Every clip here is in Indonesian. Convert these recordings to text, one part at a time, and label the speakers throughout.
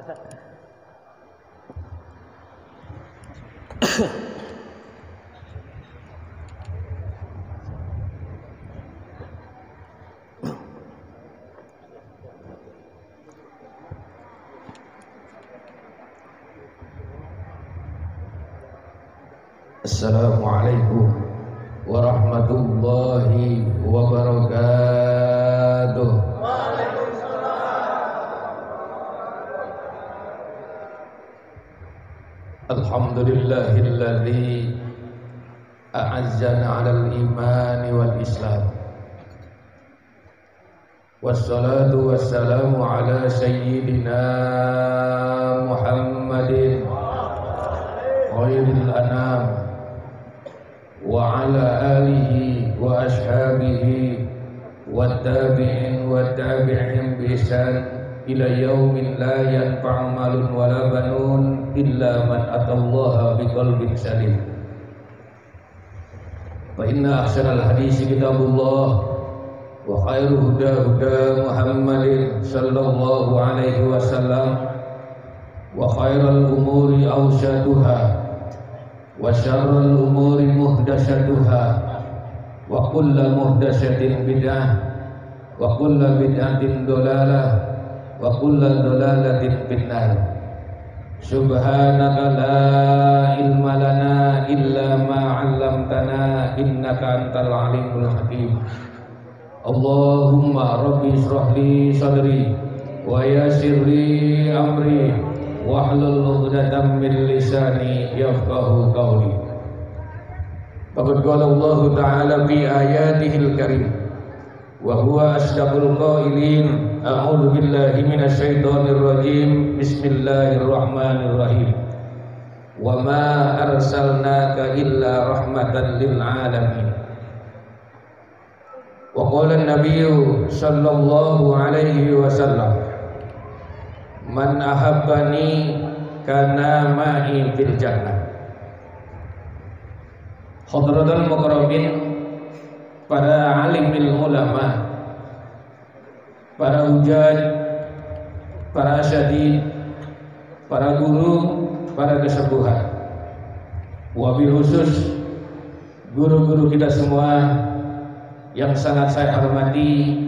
Speaker 1: Assalamualaikum warahmatullahi wabarakatuh. Alhamdulillahilladzi a'azzana 'alal imani wal islam. Wassalatu wassalamu ala sayyidina Muhammadin khairil anam wa ala alihi wa ashabihi wa tabi'in wa tabi'in bi ihsan ila yaumin la yanfa'u malun wala banun illa man atallaha biqalbin salim. Fa inna ahsanal hadisi kitabullah wa khairu huda Muhammadin sallallahu alaihi wasallam wa khairal umuri awsatuha wa syarrul umuri muhdatsatuha wa kullu muhdatsatin bid'ah wa kullu bid'atin dhalalah wa kullu dhalalatin finnar. Subhanaka la ilma lana illa ma 'allamtana innaka antal alimul hakim. Allahumma rabbi ishrah li sadri wa yassir li amri wahlul 'uqdatam min lisani yafqahu qawli. Faqad qala Allah ta'ala fi ayatihil karim wa huwa asdaqul qailin. A'udzu billahi minasy syaithanir rajim. Bismillahirrahmanirrahim. Wa ma arsalnaka illa rahmatan lil alamin. Wa qala an-nabiyyu sallallahu alaihi wasallam, man ahabbani kana ma'i fil jannah. Hadratul mukarramin, para alimul ulama, para hujaj, para asyadid, para guru, para kesepuhan, wabil khusus guru-guru kita semua yang sangat saya hormati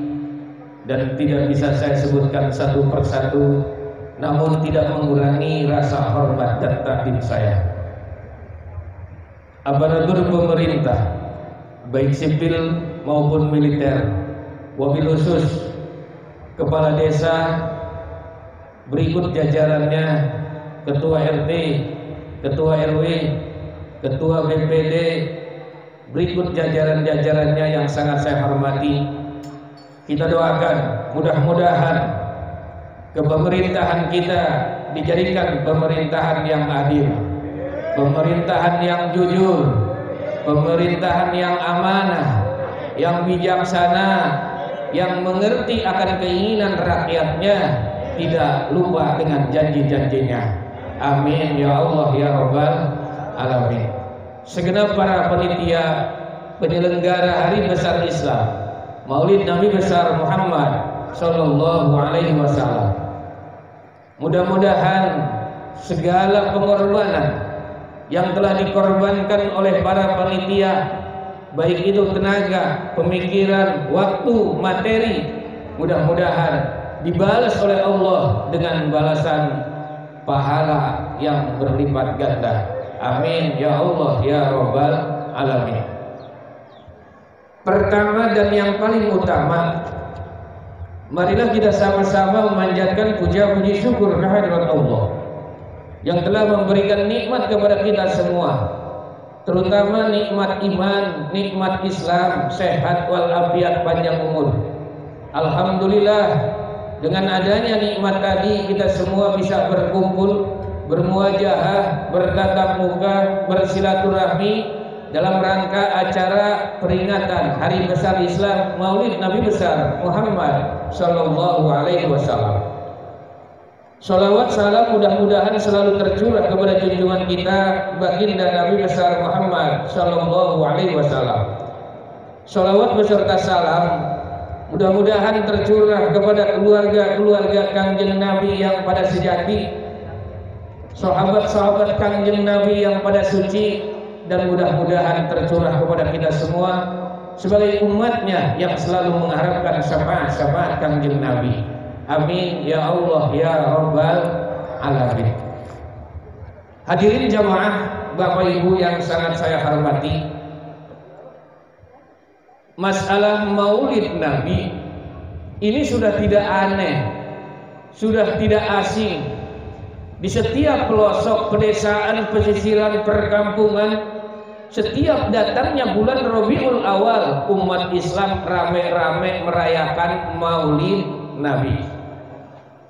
Speaker 1: dan tidak bisa saya sebutkan satu persatu, namun tidak mengurangi rasa hormat dan takdim saya. Aparatur pemerintah, baik sipil maupun militer, wabil khusus kepala desa, berikut jajarannya, ketua RT, ketua RW, ketua BPD, berikut jajaran-jajarannya yang sangat saya hormati. Kita doakan mudah-mudahan kepemerintahan kita dijadikan pemerintahan yang adil, pemerintahan yang jujur, pemerintahan yang amanah, yang bijaksana, yang mengerti akan keinginan rakyatnya, tidak lupa dengan janji-janjinya. Amin ya Allah ya Rabbal alamin. Segenap para panitia penyelenggara Hari Besar Islam Maulid Nabi besar Muhammad sallallahu alaihi wasallam, mudah-mudahan segala pengorbanan yang telah dikorbankan oleh para panitia, baik itu tenaga, pemikiran, waktu, materi, mudah-mudahan dibalas oleh Allah dengan balasan pahala yang berlipat ganda. Amin ya Allah ya Rabbal alamin. Pertama dan yang paling utama, marilah kita sama-sama memanjatkan puja-puji syukur kehadirat Allah yang telah memberikan nikmat kepada kita semua, terutama nikmat iman, nikmat Islam, sehat walafiat, panjang umur. Alhamdulillah, dengan adanya nikmat tadi kita semua bisa berkumpul, bermuajahah, bertatap muka, bersilaturahmi dalam rangka acara peringatan Hari Besar Islam Maulid Nabi besar Muhammad sallallahu alaihi wasallam. Salawat salam mudah-mudahan selalu tercurah kepada junjungan kita baginda Nabi besar Muhammad sallallahu alaihi wasallam. Salawat beserta salam Mudah-mudahan tercurah kepada keluarga-keluarga Kangjeng Nabi yang pada sejati, sahabat-sahabat Kangjeng Nabi yang pada suci, dan mudah-mudahan tercurah kepada kita semua sebagai umatnya yang selalu mengharapkan syafaat-syafaat Kangjeng Nabi. Amin ya Allah ya Rabbal Alamin. Hadirin jamaah, Bapak Ibu yang sangat saya hormati, masalah maulid Nabi ini sudah tidak aneh, sudah tidak asing. Di setiap pelosok pedesaan, pesisiran, perkampungan, setiap datangnya bulan Rabiul Awal, umat Islam rame-rame merayakan maulid Nabi.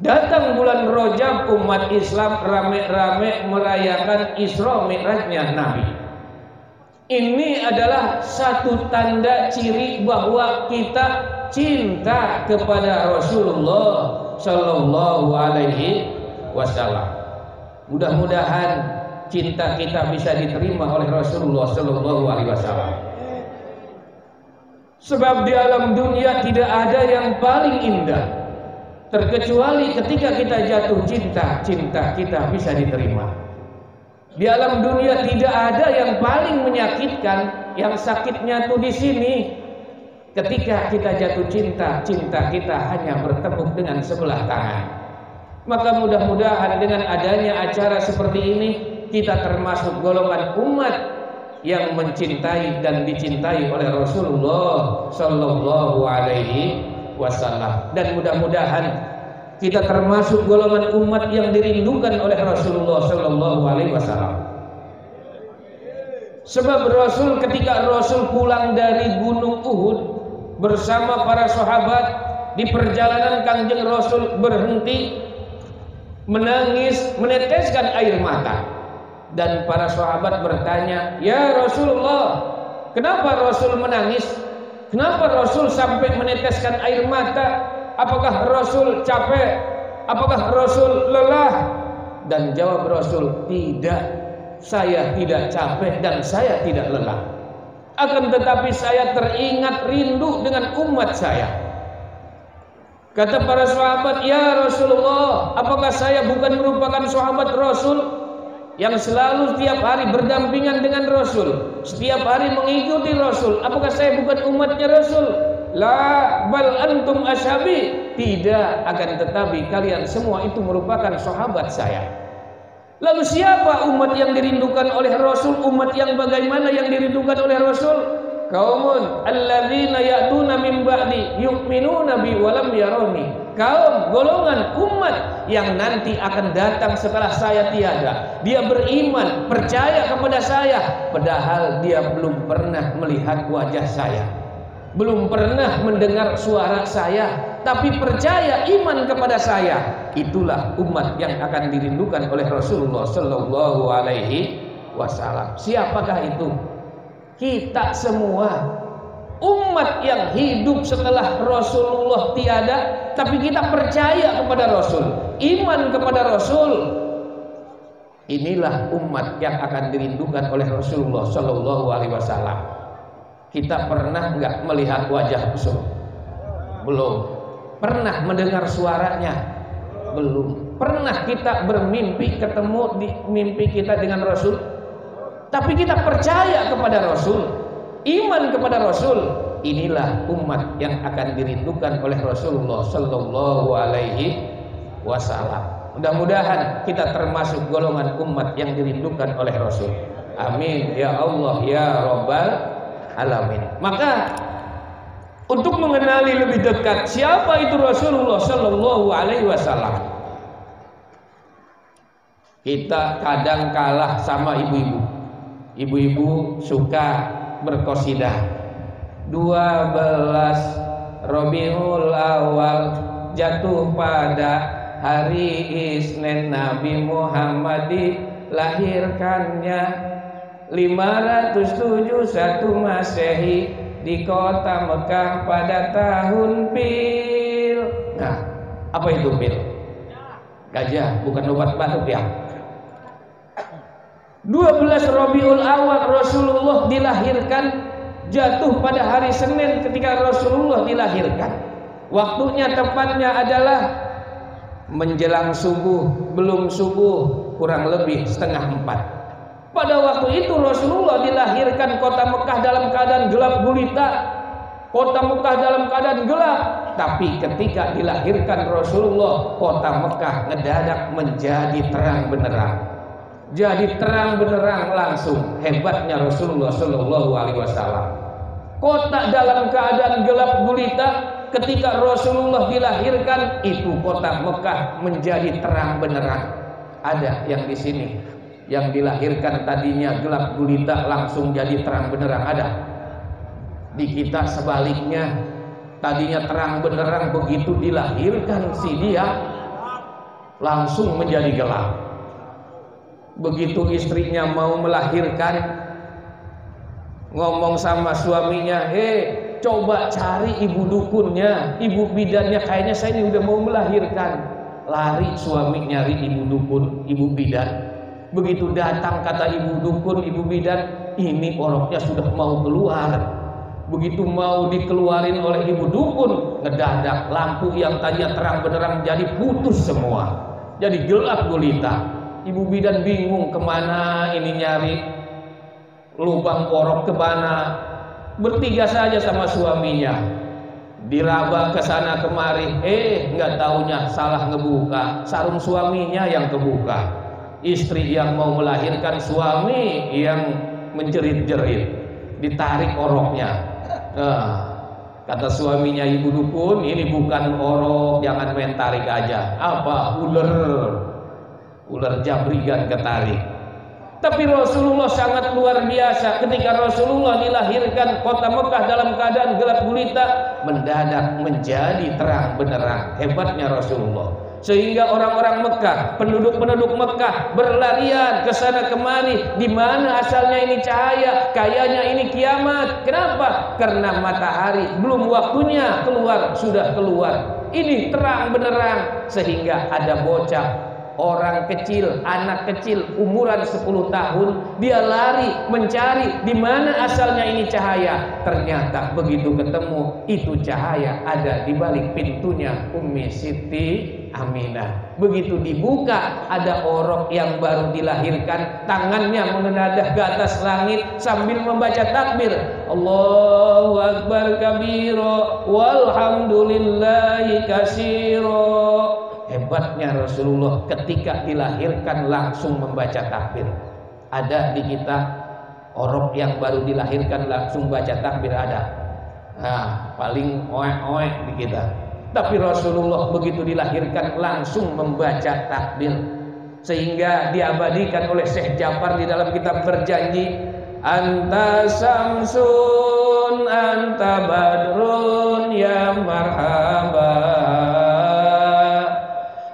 Speaker 1: Datang bulan Rajab, umat Islam rame-rame merayakan Isra Mi'rajnya Nabi. Ini adalah satu tanda ciri bahwa kita cinta kepada Rasulullah Shallallahu Alaihi Wasallam. Mudah-mudahan cinta kita bisa diterima oleh Rasulullah Shallallahu Alaihi Wasallam. Sebab di alam dunia tidak ada yang paling indah, terkecuali ketika kita jatuh cinta, cinta kita bisa diterima. Di alam dunia tidak ada yang paling menyakitkan, yang sakitnya tuh di sini. Ketika kita jatuh cinta, cinta kita hanya bertepuk dengan sebelah tangan. Maka mudah-mudahan dengan adanya acara seperti ini, kita termasuk golongan umat yang mencintai dan dicintai oleh Rasulullah Shallallahu Alaihi Wasallam. Dan mudah-mudahan kita termasuk golongan umat yang dirindukan oleh Rasulullah Shallallahu Alaihi Wasallam. Sebab Rasul ketika Rasul pulang dari Gunung Uhud bersama para sahabat, di perjalanan Kangjeng Rasul berhenti, menangis, meneteskan air mata, dan para sahabat bertanya, "Ya Rasulullah, kenapa Rasul menangis? Kenapa Rasul sampai meneteskan air mata? Apakah Rasul capek? Apakah Rasul lelah?" Dan jawab Rasul, "Tidak, saya tidak capek dan saya tidak lelah. Akan tetapi saya teringat rindu dengan umat saya." Kata para sahabat, "Ya Rasulullah, apakah saya bukan merupakan sahabat Rasul yang selalu setiap hari berdampingan dengan Rasul, setiap hari mengikuti Rasul? Apakah saya bukan umatnya Rasul?" "La bal antum ashabi." Tidak, akan tetapi kalian semua itu merupakan sahabat saya. Lalu siapa umat yang dirindukan oleh Rasul? Umat yang bagaimana yang dirindukan oleh Rasul? Qaumun alladzina ya'tuna min ba'di yu'minuna bi wa lam yarani. Kaum, golongan umat yang nanti akan datang setelah saya tiada. Dia beriman, percaya kepada saya, padahal dia belum pernah melihat wajah saya, belum pernah mendengar suara saya, tapi percaya iman kepada saya. Itulah umat yang akan dirindukan oleh Rasulullah Shallallahu Alaihi Wasallam. Siapakah itu? Kita semua, umat yang hidup setelah Rasulullah tiada, tapi kita percaya kepada Rasul, iman kepada Rasul. Inilah umat yang akan dirindukan oleh Rasulullah Shallallahu Alaihi Wasallam. Kita pernah nggak melihat wajah Rasul? Belum. Pernah mendengar suaranya? Belum. Pernah kita bermimpi ketemu di mimpi kita dengan Rasul? Tapi kita percaya kepada Rasul, iman kepada Rasul. Inilah umat yang akan dirindukan oleh Rasulullah Shallallahu Alaihi Wasallam. Mudah-mudahan kita termasuk golongan umat yang dirindukan oleh Rasul. Amin ya Allah ya Rabbal Alamin. Maka untuk mengenali lebih dekat siapa itu Rasulullah Shallallahu Alaihi Wasallam, kita kadang kalah sama ibu-ibu. Ibu-ibu suka berqasidah 12 Rabiul Awal jatuh pada hari Isnin, Nabi Muhammad dilahirkannya 571 Masehi di kota Mekah pada tahun Pil. Nah, apa itu Pil? Gajah, bukan obat batuk ya. 12 Rabiul Awal Rasulullah dilahirkan, jatuh pada hari Senin ketika Rasulullah dilahirkan. Waktunya tepatnya adalah menjelang subuh, belum subuh, kurang lebih 3:30. Pada waktu itu Rasulullah dilahirkan kota Mekah dalam keadaan gelap gulita. Kota Mekah dalam keadaan gelap. Tapi ketika dilahirkan Rasulullah, kota Mekah ngedadak menjadi terang benderang. Jadi terang benderang langsung. Hebatnya Rasulullah Shallallahu Alaihi Wasallam. Kota dalam keadaan gelap gulita, ketika Rasulullah dilahirkan, itu kota Mekah menjadi terang benderang. Ada yang di sini yang dilahirkan tadinya gelap gulita langsung jadi terang benderang, ada? Di kita sebaliknya, tadinya terang benderang, begitu dilahirkan si dia langsung menjadi gelap. Begitu istrinya mau melahirkan, ngomong sama suaminya, coba cari ibu dukunnya, ibu bidannya, kayaknya saya ini udah mau melahirkan. Lari suami nyari ibu dukun, ibu bidan. Begitu datang kata ibu dukun, ibu bidan, ini oroknya sudah mau keluar. Begitu mau dikeluarin oleh ibu dukun, ngedadak lampu yang tadinya terang benderang jadi putus semua, jadi gelap gulita. Ibu bidan bingung kemana ini nyari lubang orok, kemana. Bertiga saja sama suaminya, diraba ke sana kemari, nggak taunya salah ngebuka, sarung suaminya yang kebuka. Istri yang mau melahirkan, suami yang menjerit-jerit, ditarik oroknya. Kata suaminya ibu dukun, ini bukan orok, jangan main tarik aja. Apa? Ular jabrigan ketarik. Tapi Rasulullah sangat luar biasa. Ketika Rasulullah dilahirkan, kota Mekah dalam keadaan gelap gulita mendadak menjadi terang benderang. Hebatnya Rasulullah. Sehingga orang-orang Mekah, penduduk-penduduk Mekah berlarian ke sana kemari. Di mana asalnya ini cahaya? Kayaknya ini kiamat. Kenapa? Karena matahari belum waktunya keluar, sudah keluar. Ini terang benderang. Sehingga ada bocah, orang kecil, anak kecil umuran 10 tahun, dia lari mencari di mana asalnya ini cahaya. Ternyata begitu ketemu, itu cahaya ada di balik pintunya Ummi Siti Aminah. Begitu dibuka, ada orok yang baru dilahirkan, tangannya mengenadah ke atas langit sambil membaca takbir, Allahu Akbar kabira walhamdulillahi katsira. Hebatnya Rasulullah ketika dilahirkan langsung membaca takbir. Ada di kita orok yang baru dilahirkan langsung baca takbir, ada. Paling oek-oek di kita. Tapi Rasulullah begitu dilahirkan langsung membaca takbir. Sehingga diabadikan oleh Syekh Ja'far di dalam kitab Berjanji, Anta Samsun Anta Badrun ya marhaba,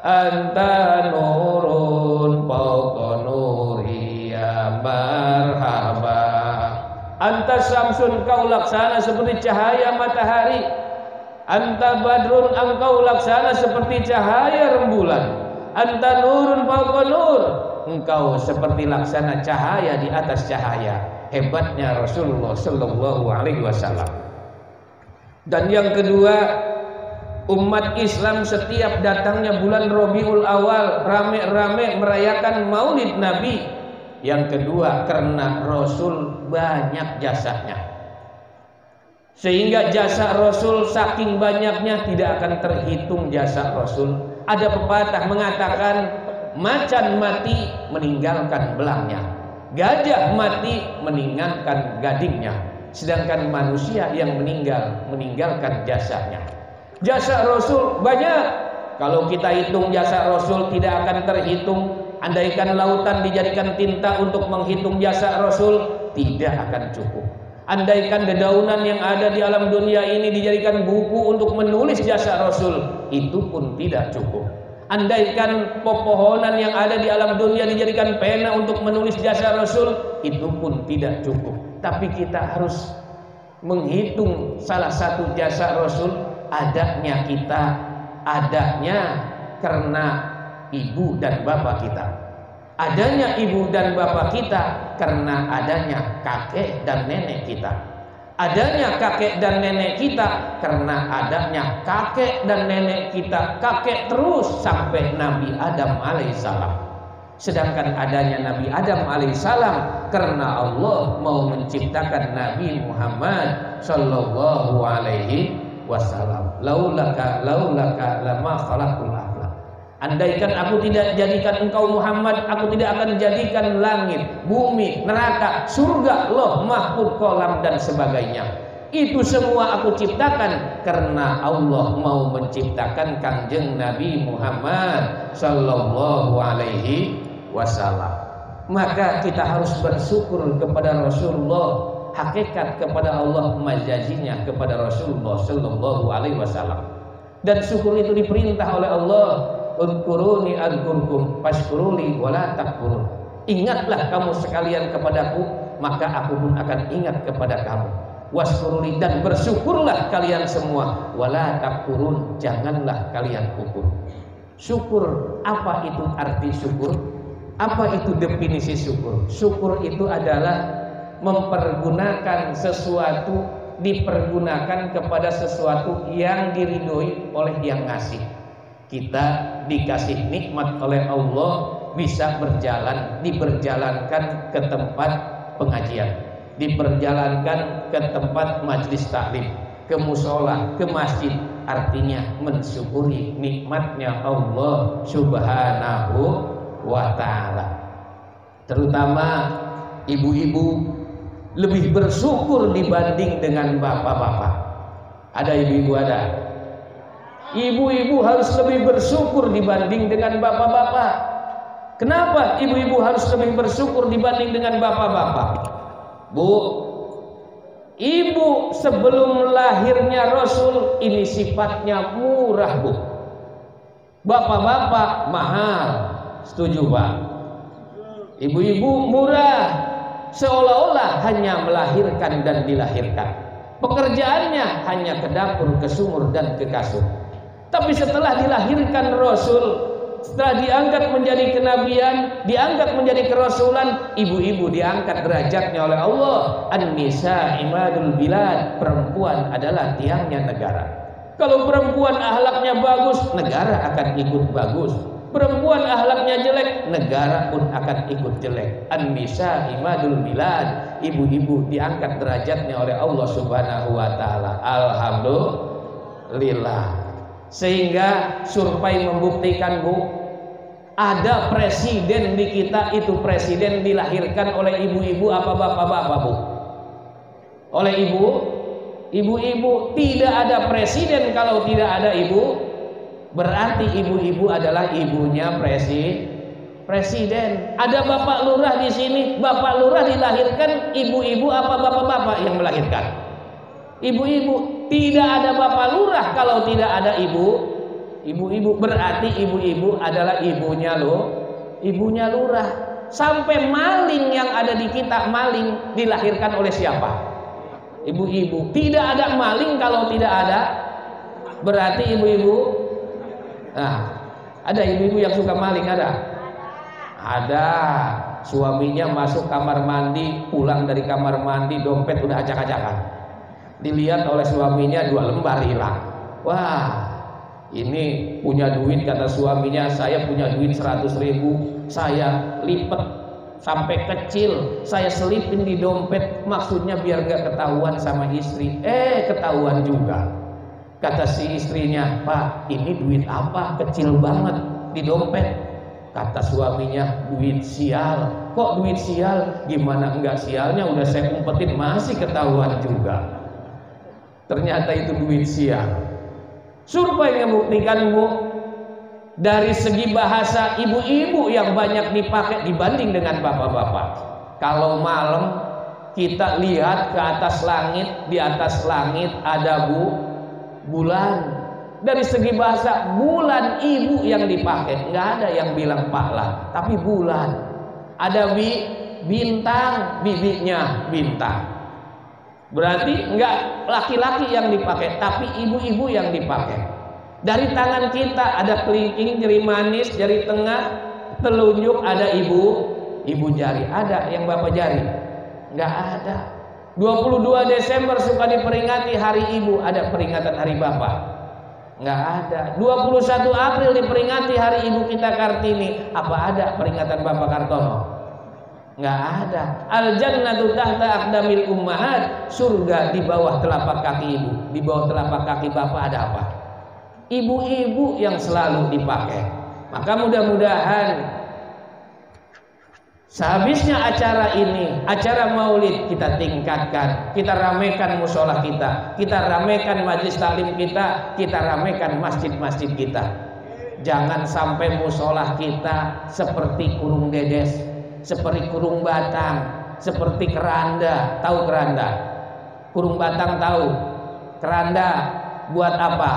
Speaker 1: Anta nurun fauqa nuri ya marhaba. Anta Samsun, kau laksana seperti cahaya matahari. Anta Badrun, engkau laksana seperti cahaya rembulan. Anta nurun fauqa nur, engkau seperti laksana cahaya di atas cahaya. Hebatnya Rasulullah Shallallahu Alaihi Wasallam. Dan yang kedua, umat Islam setiap datangnya bulan Rabiul Awal rame-rame merayakan Maulid Nabi. Yang kedua, karena Rasul banyak jasanya, sehingga jasa Rasul saking banyaknya tidak akan terhitung jasa Rasul. Ada pepatah mengatakan, macan mati meninggalkan belangnya, gajah mati meninggalkan gadingnya, sedangkan manusia yang meninggalkan jasanya. Jasa Rasul banyak. Kalau kita hitung jasa Rasul tidak akan terhitung. Andaikan lautan dijadikan tinta untuk menghitung jasa Rasul, tidak akan cukup. Andaikan dedaunan yang ada di alam dunia ini dijadikan buku untuk menulis jasa Rasul, itu pun tidak cukup. Andaikan pepohonan yang ada di alam dunia dijadikan pena untuk menulis jasa Rasul, itu pun tidak cukup. Tapi kita harus menghitung salah satu jasa Rasul. Adanya kita, adanya karena ibu dan bapak kita. Adanya ibu dan bapak kita karena adanya kakek dan nenek kita. adanya kakek dan nenek kita karena adanya kakek dan nenek kita, kakek terus sampai Nabi Adam alaihissalam. Sedangkan adanya Nabi Adam alaihissalam karena Allah mau menciptakan Nabi Muhammad sallallahu alaihi wasallam. Laulaka lama khalaqul aflaq. Andaikan aku tidak jadikan engkau Muhammad, aku tidak akan jadikan langit, bumi, neraka, surga, loh, mahfud, kolam dan sebagainya. Itu semua aku ciptakan karena Allah mau menciptakan Kangjeng Nabi Muhammad sallallahu alaihi wasallam. Maka kita harus bersyukur kepada Rasulullah, hakikat kepada Allah, majazinya kepada Rasulullah sallallahu alaihi wasallam. Dan syukur itu diperintah oleh Allah, udkuruni adkurkum fashkuruli wala takfurun. Ingatlah kamu sekalian kepadaku, maka aku pun akan ingat kepada kamu. Waskuruli, dan bersyukurlah kalian semua, wala takfurun, janganlah kalian kufur. Syukur, apa itu arti syukur? Apa itu definisi syukur? Syukur itu adalah mempergunakan sesuatu, dipergunakan kepada sesuatu yang diridhoi oleh yang ngasih. Kita dikasih nikmat oleh Allah, bisa berjalan, diperjalankan ke tempat pengajian, diperjalankan ke tempat majelis taklim, ke musola, ke masjid. Artinya mensyukuri nikmatnya Allah subhanahu wa ta'ala. Terutama ibu-ibu lebih bersyukur dibanding dengan bapak-bapak. Ada ibu-ibu, ada? Ibu-ibu harus lebih bersyukur dibanding dengan bapak-bapak. Kenapa ibu-ibu harus lebih bersyukur dibanding dengan bapak-bapak? Bu, ibu sebelum lahirnya Rasul ini sifatnya murah, Bu. Bapak-bapak mahal. Setuju, Pak? Ibu-ibu murah, seolah-olah hanya melahirkan dan dilahirkan. Pekerjaannya hanya ke dapur, ke sumur dan ke kasur. Tapi setelah dilahirkan Rasul, setelah diangkat menjadi kenabian, diangkat menjadi kerasulan, ibu-ibu diangkat derajatnya oleh Allah. An-nisa imadul bilad, perempuan adalah tiangnya negara. Kalau perempuan akhlaknya bagus, negara akan ikut bagus. Perempuan akhlaknya jelek, negara pun akan ikut jelek. An-nisa imadul bilad, ibu-ibu diangkat derajatnya oleh Allah subhanahu wa ta'ala. Alhamdulillah. Sehingga survei membuktikan, Bu, ada presiden di kita, itu presiden dilahirkan oleh ibu-ibu apa bapak-bapak, Bu? Oleh ibu-ibu. Tidak ada presiden kalau tidak ada ibu. Berarti ibu-ibu adalah ibunya presiden. Ada bapak lurah di sini, bapak lurah dilahirkan, ibu-ibu apa bapak-bapak yang melahirkan? Ibu-ibu. Tidak ada bapak lurah kalau tidak ada ibu-ibu. Berarti ibu-ibu adalah ibunya lurah. Sampai maling yang ada di kita, maling dilahirkan oleh siapa? Ibu-ibu. Tidak ada maling kalau tidak ada, berarti ibu-ibu. Nah, ada ibu-ibu yang suka maling, ada? Ada. Suaminya masuk kamar mandi, pulang dari kamar mandi, dompet udah acak-acakan. Dilihat oleh suaminya 2 lembar hilang. Wah, ini punya duit, kata suaminya, saya punya duit 100.000, saya lipat sampai kecil, saya selipin di dompet, maksudnya biar gak ketahuan sama istri. Ketahuan juga. Kata si istrinya, Pak, ini duit apa? Kecil banget di dompet. Kata suaminya, duit sial. Kok duit sial? Gimana enggak sialnya, udah saya umpetin masih ketahuan juga. Ternyata itu duit sial. Survei membuktikan, Bu, dari segi bahasa ibu-ibu yang banyak dipakai dibanding dengan bapak-bapak. Kalau malam kita lihat ke atas langit, di atas langit ada, Bu, bulan. Dari segi bahasa, bulan ibu yang dipakai, nggak ada yang bilang paklan, tapi bulan. Ada bintang, bibinya bintang. Berarti nggak laki-laki yang dipakai, tapi ibu-ibu yang dipakai. Dari tangan kita ada kelingking, jari manis, jari tengah, telunjuk, ada ibu jari. Ada yang bapak jari? Nggak ada. 22 Desember suka diperingati hari ibu, ada peringatan hari bapak? Nggak ada. 21 April diperingati hari ibu kita Kartini, apa ada peringatan Bapak Kartono? Nggak ada. Al jannatu tahta aqdamil ummahat, surga di bawah telapak kaki ibu. Di bawah telapak kaki bapak ada apa? Ibu-ibu yang selalu dipakai. Maka mudah-mudahan sehabisnya acara ini, acara maulid, kita tingkatkan, kita ramekan musola kita ramekan majlis taklim kita ramekan masjid-masjid kita. Jangan sampai musola kita seperti kurung dedes, seperti kurung batang, seperti keranda. Tahu keranda? Kurung batang tahu. Keranda buat apa?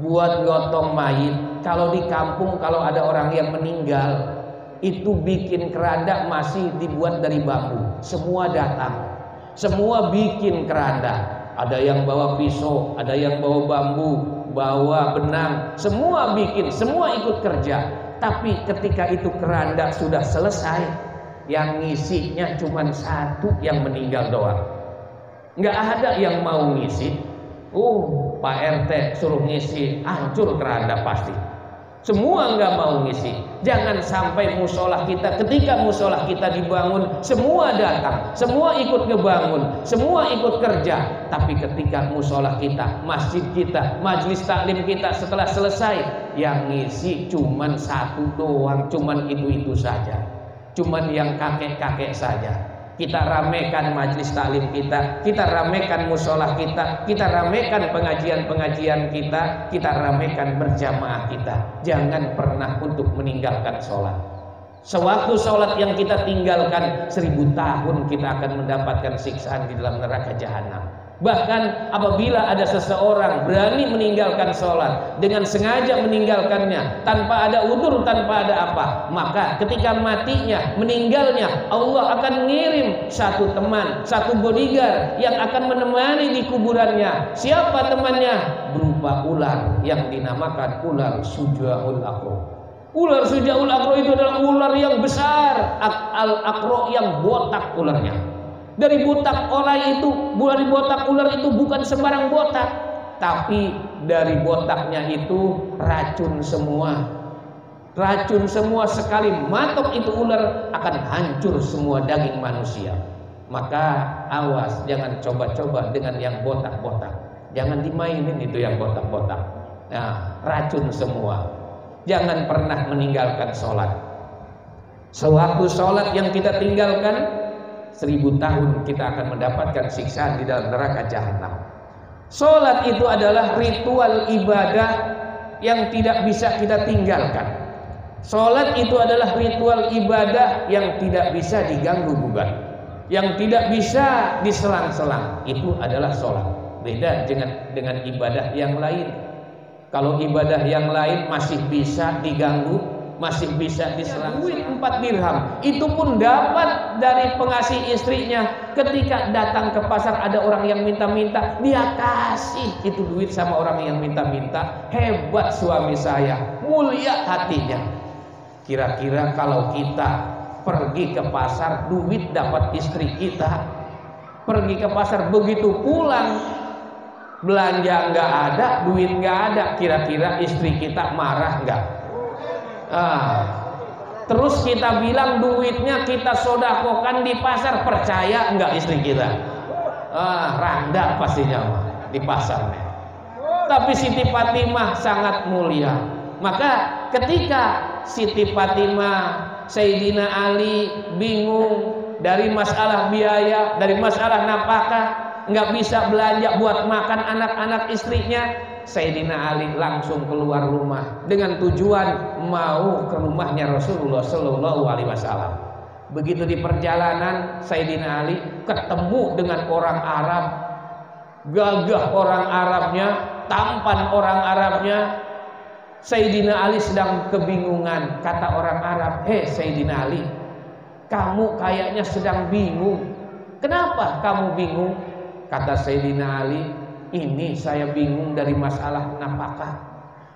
Speaker 1: Buat gotong mayit. Kalau di kampung, kalau ada orang yang meninggal, itu bikin keranda masih dibuat dari bambu. Semua datang, semua bikin keranda. Ada yang bawa pisau, ada yang bawa bambu, bawa benang, semua bikin, semua ikut kerja. Tapi ketika itu keranda sudah selesai, yang ngisinya cuma satu yang meninggal doang. Nggak ada yang mau ngisi. Pak RT suruh ngisi, hancur keranda pasti. Semua nggak mau ngisi. Jangan sampai musola kita, ketika musola kita dibangun, semua datang, semua ikut ngebangun, semua ikut kerja. Tapi ketika musola kita, masjid kita, majlis taklim kita setelah selesai, yang ngisi cuman satu doang, cuman itu saja, cuman yang kakek-kakek saja. Kita ramekan majlis taklim kita ramekan musola kita ramekan pengajian-pengajian kita ramekan berjamaah kita. Jangan pernah untuk meninggalkan sholat. Sewaktu sholat yang kita tinggalkan, 1000 tahun kita akan mendapatkan siksaan di dalam neraka jahanam. Bahkan apabila ada seseorang berani meninggalkan sholat, dengan sengaja meninggalkannya, tanpa ada udzur, tanpa ada apa, maka ketika matinya, meninggalnya, Allah akan ngirim satu teman, satu bodyguard yang akan menemani di kuburannya. Siapa temannya? Berupa ular yang dinamakan ular Sujaul Aqro. Ular Sujaul Aqro itu adalah ular yang besar, Al-Aqro yang botak ularnya. Dari botak orang itu, dari botak ular itu bukan sembarang botak, tapi dari botaknya itu racun semua. Racun semua, sekali matok itu ular akan hancur semua daging manusia. Maka awas, jangan coba-coba dengan yang botak-botak. Jangan dimainin itu yang botak-botak. Nah, racun semua. Jangan pernah meninggalkan sholat. Sewaktu sholat yang kita tinggalkan, 1000 tahun kita akan mendapatkan siksaan di dalam neraka jahanam. Sholat itu adalah ritual ibadah yang tidak bisa kita tinggalkan. Sholat itu adalah ritual ibadah yang tidak bisa diganggu gugat, yang tidak bisa diselang-selang. Itu adalah sholat. Beda dengan ibadah yang lain. Kalau ibadah yang lain masih bisa diganggu, masih bisa diselang. Duit 4 dirham itu pun dapat dari pengasih istrinya. Ketika datang ke pasar ada orang yang minta-minta, dia kasih itu duit sama orang yang minta-minta. Hebat suami saya, mulia hatinya. Kira-kira kalau kita pergi ke pasar, duit dapat istri kita, pergi ke pasar begitu pulang belanja nggak ada, duit nggak ada, kira-kira istri kita marah nggak? Terus kita bilang duitnya kita sodakokan di pasar, percaya nggak istri kita? Randa pastinya di pasarnya. Tapi Siti Fatimah sangat mulia. Maka ketika Siti Fatimah, Sayyidina Ali bingung dari masalah biaya, dari masalah nafkah, nggak bisa belanja buat makan anak-anak istrinya, Sayyidina Ali langsung keluar rumah dengan tujuan mau ke rumahnya Rasulullah Shallallahu Alaihi Wasallam. Begitu di perjalanan, Sayyidina Ali ketemu dengan orang Arab, gagah orang Arabnya, tampan orang Arabnya. Sayyidina Ali sedang kebingungan. Kata orang Arab, "Hei Sayyidina Ali, kamu kayaknya sedang bingung. Kenapa kamu bingung?" Kata Sayyidina Ali, "Ini saya bingung dari masalah nafkah.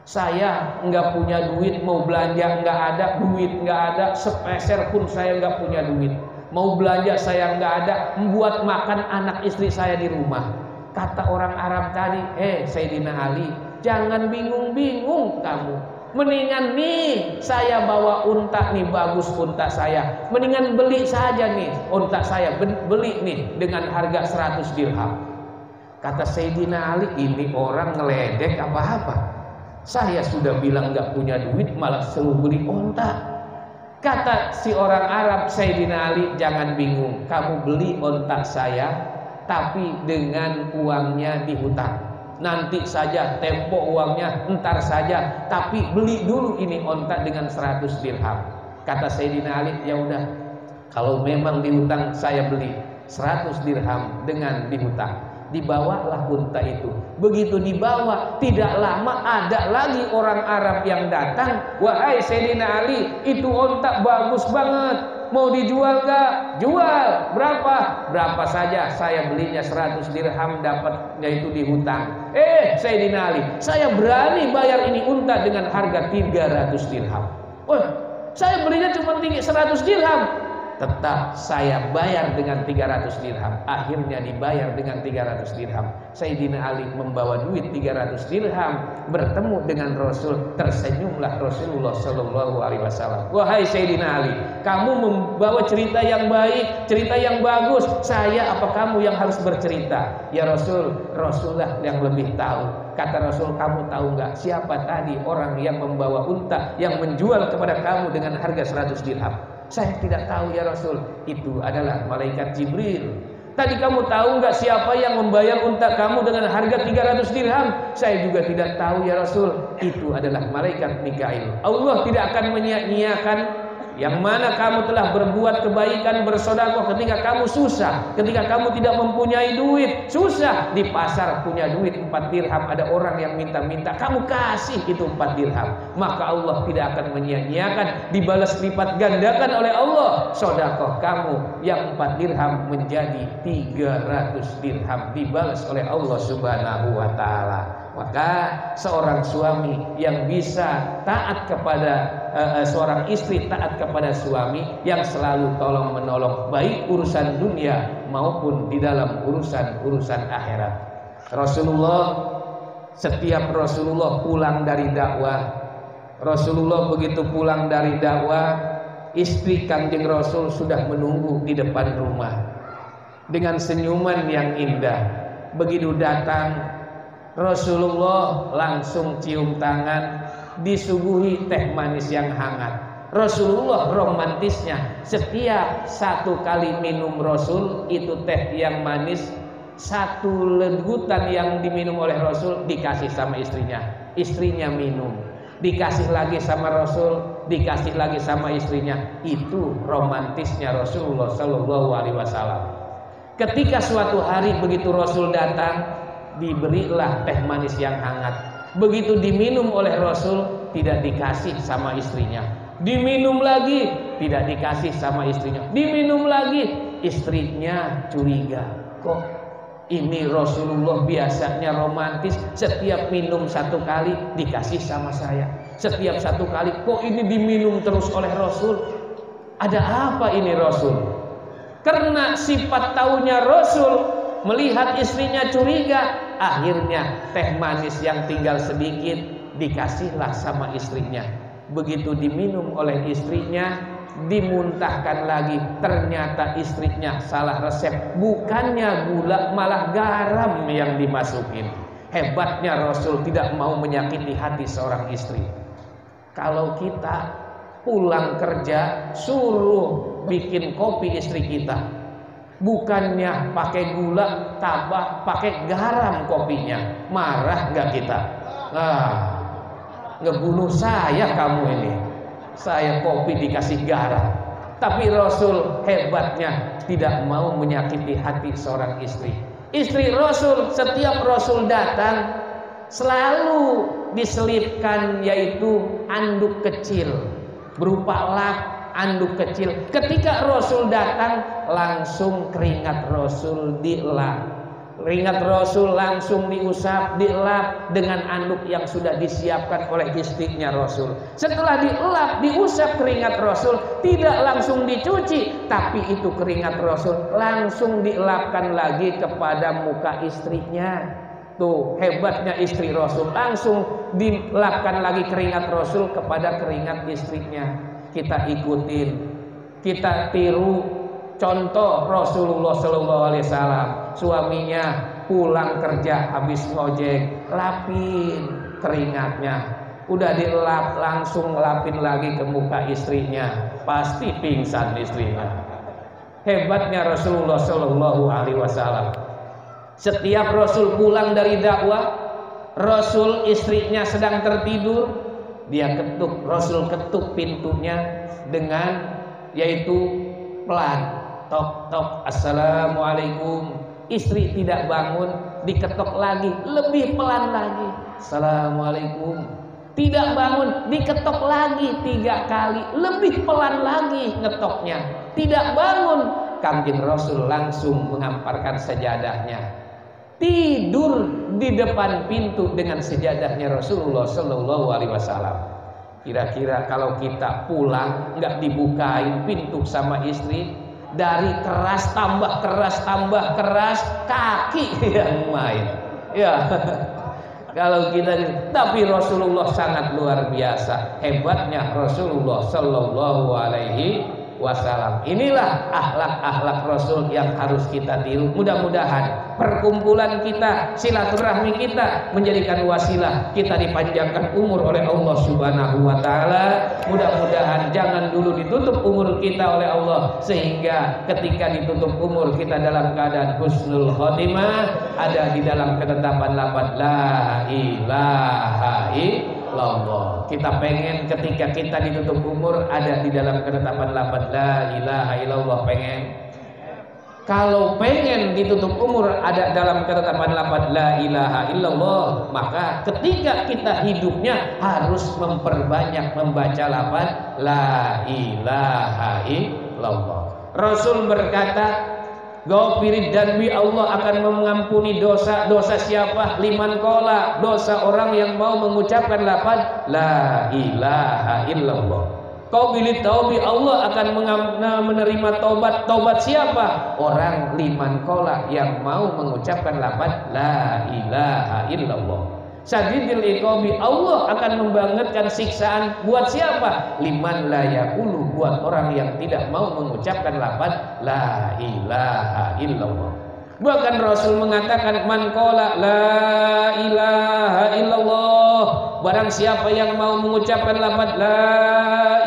Speaker 1: Saya nggak punya duit, mau belanja nggak ada, duit nggak ada, sepeser pun saya nggak punya duit. mau belanja saya nggak ada, membuat makan anak istri saya di rumah. Kata orang Arab tadi, Sayyidina Ali, jangan bingung-bingung kamu. Mendingan nih saya bawa unta nih, bagus unta saya. Mendingan beli saja nih unta saya, beli nih dengan harga 100 dirham. Kata Sayyidina Ali, ini orang ngeledek apa-apa. Saya sudah bilang nggak punya duit, malah suruh beli unta. Kata si orang Arab, Sayyidina Ali, jangan bingung, kamu beli unta saya, tapi dengan uangnya dihutang. Nanti saja tempo uangnya, entar saja, tapi beli dulu ini unta dengan 100 dirham. Kata Sayyidina Ali, ya udah, kalau memang dihutang saya beli 100 dirham dengan dihutang. Dibawalah unta itu. Begitu dibawa, tidak lama ada lagi orang Arab yang datang. Wahai Sayyidina Ali, itu unta bagus banget, mau dijual gak? Jual. Berapa? Berapa saja, saya belinya 100 dirham, dapatnya itu dihutang. Sayyidina Ali, saya berani bayar ini unta dengan harga 300 dirham. Saya belinya cuma 100 dirham. Tetap saya bayar dengan 300 dirham. Akhirnya dibayar dengan 300 dirham. Sayyidina Ali membawa duit 300 dirham, bertemu dengan Rasul. Tersenyumlah Rasulullah Shallallahu Alaihi Wasallam. Wahai Sayyidina Ali, kamu membawa cerita yang baik, cerita yang bagus. Saya apa kamu yang harus bercerita? Ya Rasul, Rasulullah yang lebih tahu. Kata Rasul, kamu tahu nggak siapa tadi orang yang membawa unta yang menjual kepada kamu dengan harga 100 dirham? Saya tidak tahu ya Rasul. Itu adalah malaikat Jibril. Tadi kamu tahu nggak siapa yang membayar unta kamu dengan harga 300 dirham? Saya juga tidak tahu ya Rasul. Itu adalah malaikat Mikail. Allah tidak akan menyia-nyiakan yang mana kamu telah berbuat kebaikan, bersedekah ketika kamu susah, ketika kamu tidak mempunyai duit, susah di pasar punya duit 4 dirham, ada orang yang minta-minta, kamu kasih itu 4 dirham, maka Allah tidak akan menyia-nyiakan, dibalas lipat gandakan oleh Allah sedekah kamu yang 4 dirham menjadi 300 dirham, dibalas oleh Allah Subhanahu wa taala. Maka seorang suami yang bisa taat kepada seorang istri taat kepada suami yang selalu tolong menolong baik urusan dunia maupun di dalam urusan akhirat. Setiap Rasulullah pulang dari dakwah, Rasulullah begitu pulang dari dakwah, istri Kanjeng Rasul sudah menunggu di depan rumah dengan senyuman yang indah. Begitu datang, Rasulullah langsung cium tangan, disuguhi teh manis yang hangat. Rasulullah romantisnya, setiap 1 kali minum Rasul itu teh yang manis, 1 legutan yang diminum oleh Rasul dikasih sama istrinya, istrinya minum, dikasih lagi sama Rasul, dikasih lagi sama istrinya. Itu romantisnya Rasulullah Shallallahu Alaihi Wasallam. Ketika suatu hari begitu Rasul datang, diberilah teh manis yang hangat. Begitu diminum oleh Rasul, tidak dikasih sama istrinya. Diminum lagi, tidak dikasih sama istrinya. Diminum lagi, istrinya curiga. Kok ini Rasulullah biasanya romantis, setiap minum 1 kali dikasih sama saya, setiap 1 kali kok ini diminum terus oleh Rasul? Ada apa ini Rasul? Karena sifat taunya Rasul melihat istrinya curiga, akhirnya teh manis yang tinggal sedikit dikasihlah sama istrinya. Begitu diminum oleh istrinya, dimuntahkan lagi, ternyata istrinya salah resep, bukannya gula malah garam yang dimasukin. Hebatnya Rasul tidak mau menyakiti hati seorang istri. Kalau kita pulang kerja suruh bikin kopi istri kita, bukannya pakai gula, tambah pakai garam kopinya, marah nggak kita? Ngebunuh saya kamu ini, saya kopi dikasih garam. Tapi Rasul hebatnya tidak mau menyakiti hati seorang istri. Istri Rasul, setiap Rasul datang selalu diselipkan yaitu anduk kecil berupa lak, anduk kecil. Ketika Rasul datang, langsung keringat Rasul dilap. keringat Rasul langsung diusap, dielap dengan anduk yang sudah disiapkan oleh istrinya Rasul. Setelah dielap, diusap keringat Rasul, tidak langsung dicuci, tapi itu keringat Rasul langsung dielapkan lagi kepada muka istrinya. Tuh hebatnya istri Rasul, langsung dilapkan lagi keringat Rasul kepada keringat istrinya. Kita ikutin, kita tiru contoh Rasulullah SAW. Suaminya pulang kerja habis ngojek, lapin keringatnya, udah dilap langsung lapin lagi ke muka istrinya, pasti pingsan istrinya. Hebatnya Rasulullah SAW. Setiap Rasul pulang dari dakwah, Rasul istrinya sedang tertidur, dia ketuk, Rasul ketuk pintunya dengan yaitu pelan, tok tok, assalamualaikum. Istri tidak bangun, diketok lagi, lebih pelan lagi, assalamualaikum. Tidak bangun, diketok lagi 3 kali, lebih pelan lagi ngetoknya. Tidak bangun, Kanjeng Rasul langsung mengamparkan sajadahnya, tidur di depan pintu dengan sajadahnya Rasulullah SAW. Kira-kira kalau kita pulang nggak dibukain pintu sama istri, dari keras tambah keras, kaki yang main. Ya, kalau kita, tapi Rasulullah sangat luar biasa. Hebatnya Rasulullah Sallallahu Alaihi Wasallam. Inilah akhlak-akhlak Rasul yang harus kita tiru. Mudah-mudahan perkumpulan kita, silaturahmi kita menjadikan wasilah kita dipanjangkan umur oleh Allah Subhanahu wa taala. Mudah-mudahan jangan dulu ditutup umur kita oleh Allah, sehingga ketika ditutup umur kita dalam keadaan husnul khotimah, ada di dalam ketetapan lafaz la ilaha illallah. Kita pengen ketika kita ditutup umur ada di dalam ketetapan lafaz la ilaha illallah, pengen. Kalau pengen ditutup umur ada dalam ketetapan lafaz la ilaha illallah, maka ketika kita hidupnya harus memperbanyak membaca lafaz la ilaha illallah. Rasul berkata, Ghafirid dzanbi, Allah akan mengampuni dosa siapa? Liman qala, dosa orang yang mau mengucapkan lafaz la ilaha illallah. Qabilit taubi, Allah akan menerima taubat siapa? Orang liman qala, yang mau mengucapkan lafaz la ilaha illallah. Sadidil iqabi, Allah akan membangetkan siksaan buat siapa? Liman la yaqulu, buat orang yang tidak mau mengucapkan lafaz la ilaha illallah. Bahkan Rasul mengatakan, man qala la ilaha illallah, barang siapa yang mau mengucapkan lafaz la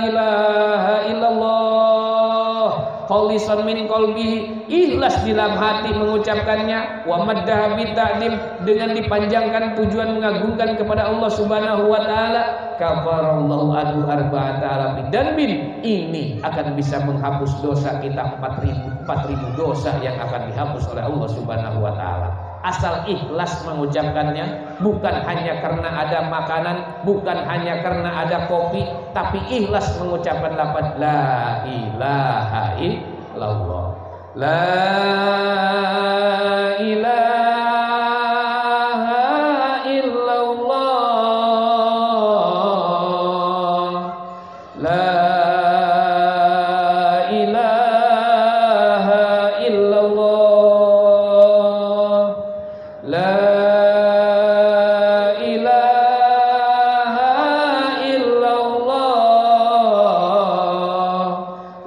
Speaker 1: ilaha illallah, khalisan min qalbihi, ikhlas di dalam hati mengucapkannya, wa maddaha bi ta'dim, dengan dipanjangkan tujuan mengagungkan kepada Allah Subhanahu wa taala, kafarallahu anhu arba'ata alafi dzanbin, ini akan bisa menghapus dosa kita 4000 dosa yang akan dihapus oleh Allah Subhanahu wa taala. Asal ikhlas mengucapkannya, bukan hanya karena ada makanan, bukan hanya karena ada kopi, tapi ikhlas mengucapkan lafaz la ilaha illallah. La ilaha illallah. La ilaha illallah. La ilaha illallah.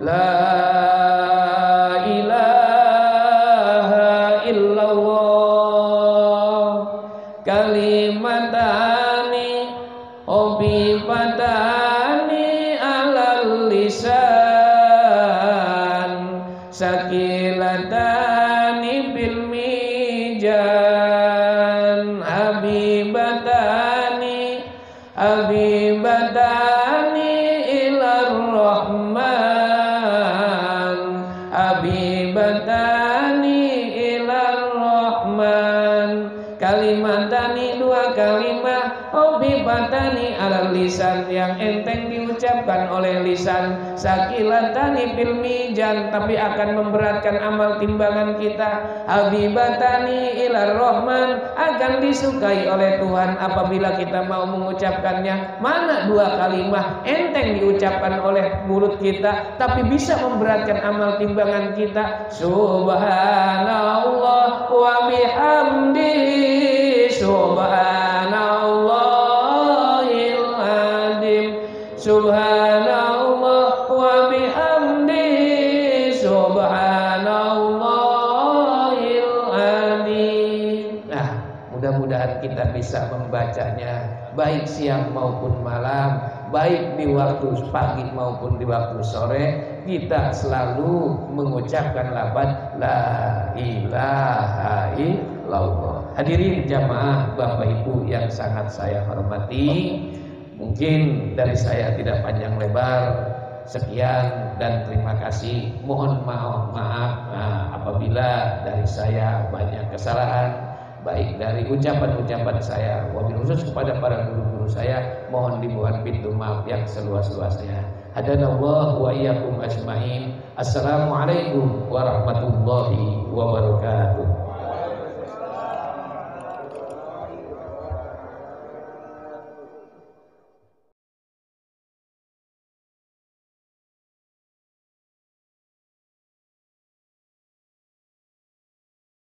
Speaker 1: La ilaha illallah. Kalimatani habibatani alal lisan, sakilatani bil mizan, habibatani ilar rahman, habibatani ilar rahman. Kalimatani, 2 kalimat, habibatani alal lisan, yang enteng diucapkan diucapkan oleh lisan, saqilatani fil mizan, tapi akan memberatkan amal timbangan kita. Habibatani ilar rahman, akan disukai oleh Tuhan apabila kita mau mengucapkannya. Mana dua kalimat enteng diucapkan oleh mulut kita, tapi bisa memberatkan amal timbangan kita. Subhanallah wa bihamdihi, subhanallahil azim, subhanallah wa bihamdihi, subhanallahil azim. Nah, mudah-mudahan kita bisa membacanya baik siang maupun malam, baik di waktu pagi maupun di waktu sore. Kita selalu mengucapkan lafaz la ilaha illallah. Hadirin jamaah Bapak Ibu yang sangat saya hormati, mungkin dari saya tidak panjang lebar. Sekian dan terima kasih. Mohon maaf apabila dari saya banyak kesalahan, baik dari ucapan-ucapan saya, wabil khusus kepada para guru-guru saya, mohon dibuat pintu maaf yang seluas-luasnya. Hadanallahu wa iyyakum ajmain. Assalamualaikum warahmatullahi wabarakatuh.